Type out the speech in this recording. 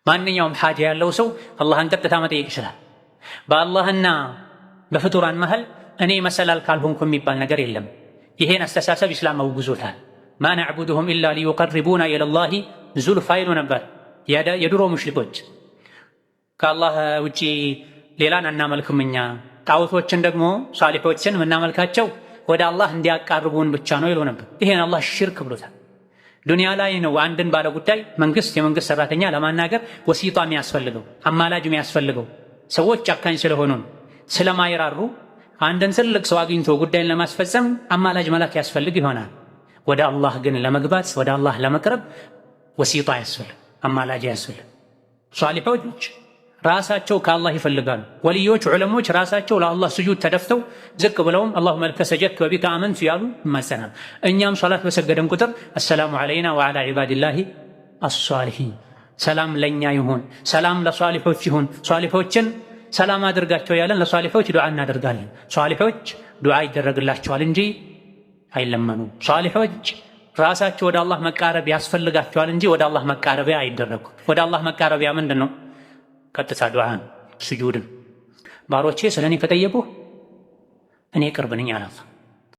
ማንኛውም ሓጃ ያለው ሰው አላህን ቀጥታ መጠየቅ ይችላል። በአላህና በፍጡራን መሃል እኔ መሰላል ካልሆንኩ የሚባል ነገር የለም። ይሄን አስተሳሰብ ኢስላም አውግዞታል። ማ ነዕቡድሁም ኢላ ሊዩቀርቡና ኢለላሂ ዙልፋ ይሉ ነበር የድሮ ሙሽሪኮች። ከአላህ ውጪ ሌላን አናመልክም እኛ ጣዖቶችን ደግሞ ሷሊሖችን የምናመልካቸው ወደ አላህ እንዲያቃርቡን ብቻ ነው ይሉ ነበር። ይሄን አላህ ሽርክ ብሎታል። ዱንያ ላይ ነው አንድን ባለ ጉዳይ የመንግስት ሰራተኛ ለማናገር ወሲጣ የሚያስፈልገው አማላጅ የሚያስፈልገው። ሰዎች ጨካኝ ስለሆኑ ስለማይራሩ አንድን ትልቅ ሰው አግኝቶ ጉዳይን ለማስፈጸም አማላጅ መላክ ያስፈልግ ይሆናል። ወደ አላህ ግን ለመግባት ወደ አላህ ለመቅረብ ወሲጣ ያስፈልግ፣ አማላጅ ያስፈልግ። ሷሊሖች ራሳቸው ከአላህ ይፈልጋሉ። ወልዮች ዑለሞች ራሳቸው ለአላህ ስጁድ ተደፍተው ዝቅ ብለውም አላሁመ ለከ ሰጀድቱ ወቢከ አመንቱ ያሉ ይማጸናሉ። እኛም ሶላት በሰገደን ቁጥር አሰላሙ ዐለይና ወዐላ ዒባዲላሂ አሷሊሒን፣ ሰላም ለእኛ ይሁን፣ ሰላም ለሷሊሖች ይሁን፣ ሷሊሖችን ሰላም አድርጋቸው ያለን ለሷሊሖች ዱዓ እናደርጋለን። ሷሊሖች ዱዓ ይደረግላቸዋል እንጂ አይለመኑም። ሷሊሖች ራሳቸው ወደ አላህ መቃረብ ያስፈልጋቸዋል እንጂ ወደ አላህ መቃረቢያ አይደረጉም። ወደ አላህ መቃረቢያ ምንድን ነው? ቀጥታ ዱዓን ስጁድን። ባሮቼ ስለኔ ከጠየቁ እኔ ቅርብ ነኝ አለ።